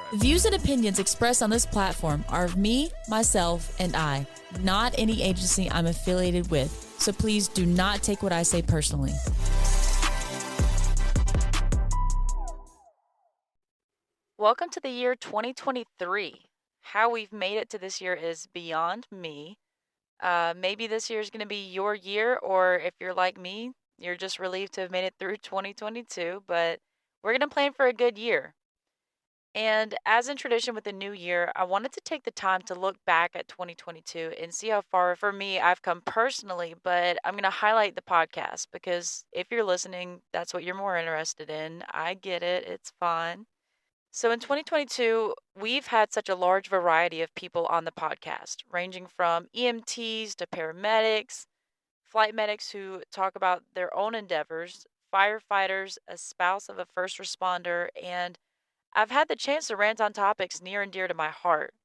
The views and opinions expressed on this platform are of me, myself, and I, not any agency I'm affiliated with. So please do not take what I say personally. Welcome to the year 2023. How we've made it to this year is beyond me. Maybe this year is going to be your year, or if you're like me, you're just relieved to have made it through 2022, but we're going to plan for a good year. And as in tradition with the new year, I wanted to take the time to look back at 2022 and see how far for me I've come personally. But I'm going to highlight the podcast because if you're listening, that's what you're more interested in. I get it, it's fun. So in 2022, we've had such a large variety of people on the podcast, ranging from EMTs to paramedics, flight medics who talk about their own endeavors, firefighters, a spouse of a first responder, and I've had the chance to rant on topics near and dear to my heart.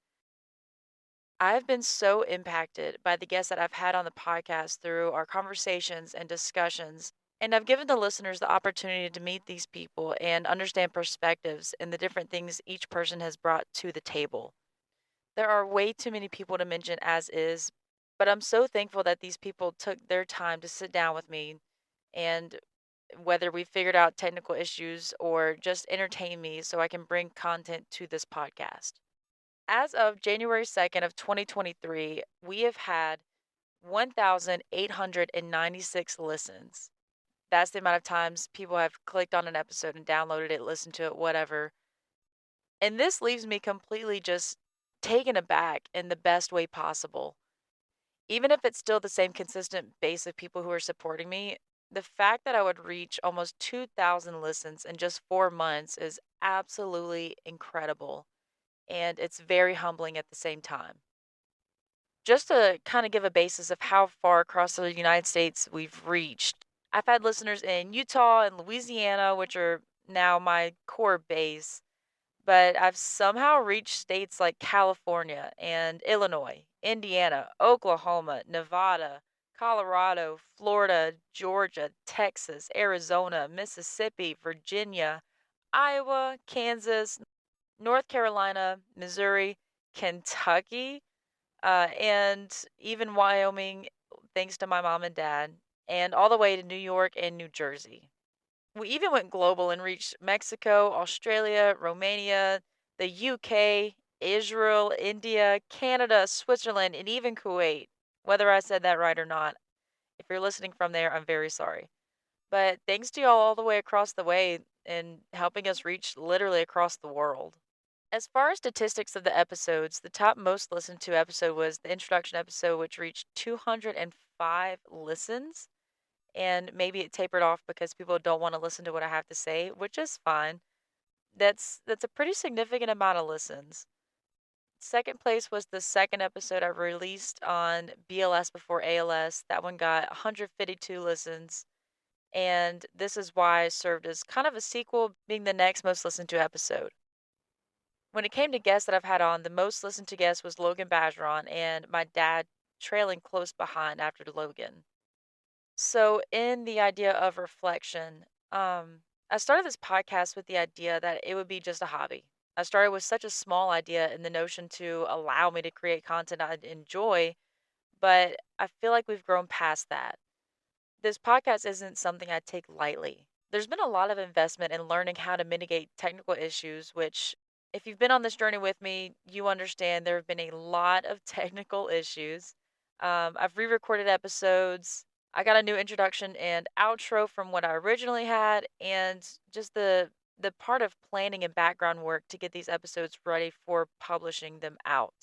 I've been so impacted by the guests that I've had on the podcast through our conversations and discussions, and I've given the listeners the opportunity to meet these people and understand perspectives and the different things each person has brought to the table. There are way too many people to mention as is, but I'm so thankful that these people took their time to sit down with me and whether we figured out technical issues or just entertain me so I can bring content to this podcast. As of January 2nd of 2023, we have had 1,896 listens. That's the amount of times people have clicked on an episode and downloaded it, listened to it, whatever. And this leaves me completely just taken aback in the best way possible. Even if it's still the same consistent base of people who are supporting me, the fact that I would reach almost 2,000 listens in just 4 months is absolutely incredible. And it's very humbling at the same time. Just to kind of give a basis of how far across the United States we've reached, I've had listeners in Utah and Louisiana, which are now my core base, but I've somehow reached states like California and Illinois, Indiana, Oklahoma, Nevada, Colorado, Florida, Georgia, Texas, Arizona, Mississippi, Virginia, Iowa, Kansas, North Carolina, Missouri, Kentucky, and even Wyoming, thanks to my mom and dad, and all the way to New York and New Jersey. We even went global and reached Mexico, Australia, Romania, the UK, Israel, India, Canada, Switzerland, and even Kuwait. Whether I said that right or not, if you're listening from there, I'm very sorry. But thanks to y'all all the way across the way and helping us reach literally across the world. As far as statistics of the episodes, the top most listened to episode was the introduction episode, which reached 205 listens. And maybe it tapered off because people don't want to listen to what I have to say, which is fine. That's a pretty significant amount of listens. Second place was the second episode I released on BLS before ALS. That one got 152 listens. And this is why it served as kind of a sequel, being the next most listened to episode. When it came to guests that I've had on, the most listened to guest was Logan Bajeron, and my dad trailing close behind after Logan. So, in the idea of reflection, I started this podcast with the idea that it would be just a hobby. I started with such a small idea in the notion to allow me to create content I'd enjoy, but I feel like we've grown past that. This podcast isn't something I take lightly. There's been a lot of investment in learning how to mitigate technical issues, which, if you've been on this journey with me, you understand there have been a lot of technical issues. I've re recorded episodes. I got a new introduction and outro from what I originally had, and just the part of planning and background work to get these episodes ready for publishing them out.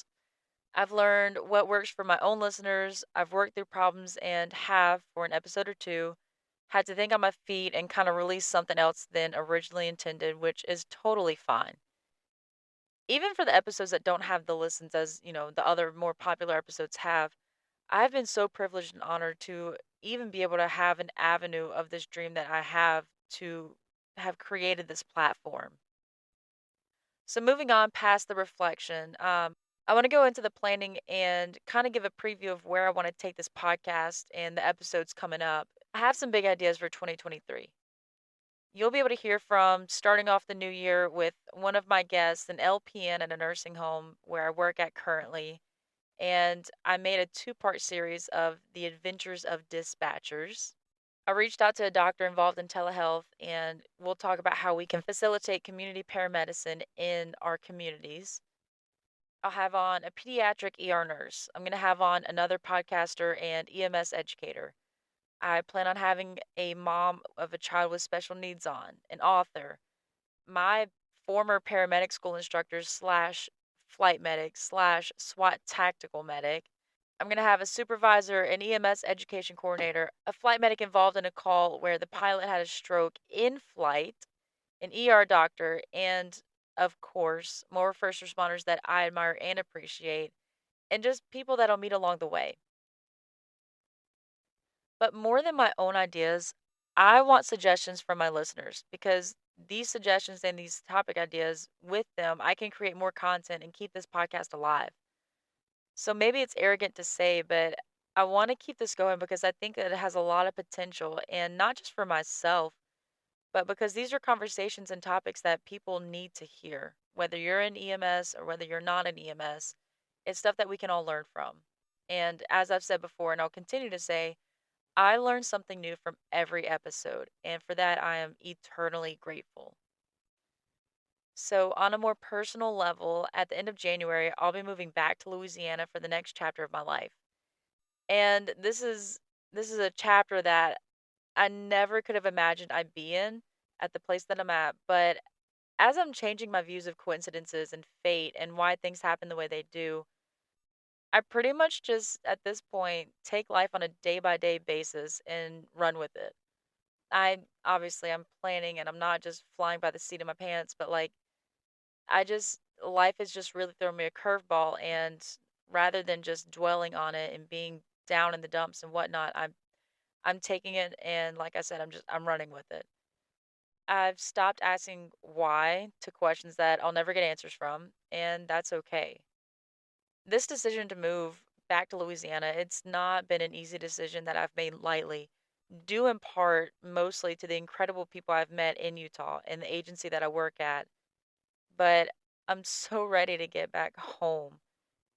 I've learned what works for my own listeners. I've worked through problems and have, for an episode or two, had to think on my feet and kind of release something else than originally intended, which is totally fine. Even for the episodes that don't have the listens as, the other more popular episodes have, I've been so privileged and honored to even be able to have an avenue of this dream that I have to have created this platform. So moving on past the reflection, I want to go into the planning and kind of give a preview of where I want to take this podcast and the episodes coming up. I have some big ideas for 2023. You'll be able to hear from starting off the new year with one of my guests, an LPN at a nursing home where I work at currently. And I made a two-part series of The Adventures of Dispatchers. I reached out to a doctor involved in telehealth, and we'll talk about how we can facilitate community paramedicine in our communities. I'll have on a pediatric ER nurse. I'm going to have on another podcaster and EMS educator. I plan on having a mom of a child with special needs on, an author, my former paramedic school instructor slash flight medic slash SWAT tactical medic. I'm going to have a supervisor, an EMS education coordinator, a flight medic involved in a call where the pilot had a stroke in flight, an ER doctor, and of course, more first responders that I admire and appreciate, and just people that I'll meet along the way. But more than my own ideas, I want suggestions from my listeners because these suggestions and these topic ideas, with them, I can create more content and keep this podcast alive. So maybe it's arrogant to say, but I want to keep this going because I think that it has a lot of potential, and not just for myself, but because these are conversations and topics that people need to hear. Whether you're in EMS or whether you're not in EMS, it's stuff that we can all learn from. And as I've said before, and I'll continue to say, I learn something new from every episode, and for that I am eternally grateful. So, on a more personal level, at the end of January, I'll be moving back to Louisiana for the next chapter of my life. And this is a chapter that I never could have imagined I'd be in at the place that I'm at, but as I'm changing my views of coincidences and fate and why things happen the way they do, I pretty much just at this point take life on a day by day basis and run with it. I'm planning and I'm not just flying by the seat of my pants, but like life is just really throwing me a curveball, and rather than just dwelling on it and being down in the dumps and whatnot, I'm taking it, and like I said, I'm running with it. I've stopped asking why to questions that I'll never get answers from, and that's okay. This decision to move back to Louisiana, it's not been an easy decision that I've made lightly, due in part mostly to the incredible people I've met in Utah and the agency that I work at. But I'm so ready to get back home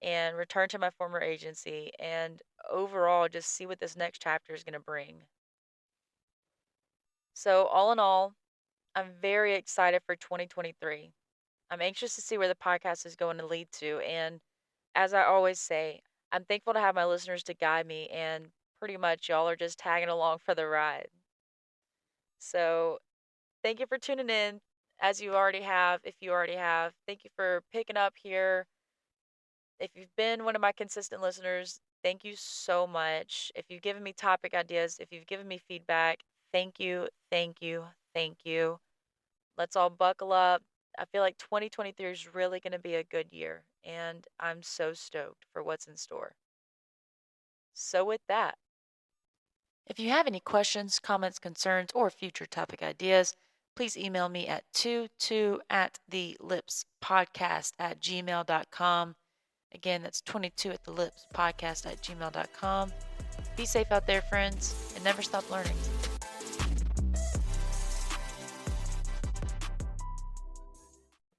and return to my former agency and overall just see what this next chapter is going to bring. So, all in all, I'm very excited for 2023. I'm anxious to see where the podcast is going to lead to. And as I always say, I'm thankful to have my listeners to guide me, and pretty much y'all are just tagging along for the ride. So, thank you for tuning in, as you already have, if you already have. Thank you for picking up here. If you've been one of my consistent listeners, thank you so much. If you've given me topic ideas, if you've given me feedback, thank you, thank you, thank you. Let's all buckle up. I feel like 2023 is really going to be a good year, and I'm so stoked for what's in store. So, with that, if you have any questions, comments, concerns, or future topic ideas, please email me at 22 at the lips podcast at gmail.com. Again, that's 22 at the lips podcast at gmail.com. Be safe out there, friends, and never stop learning.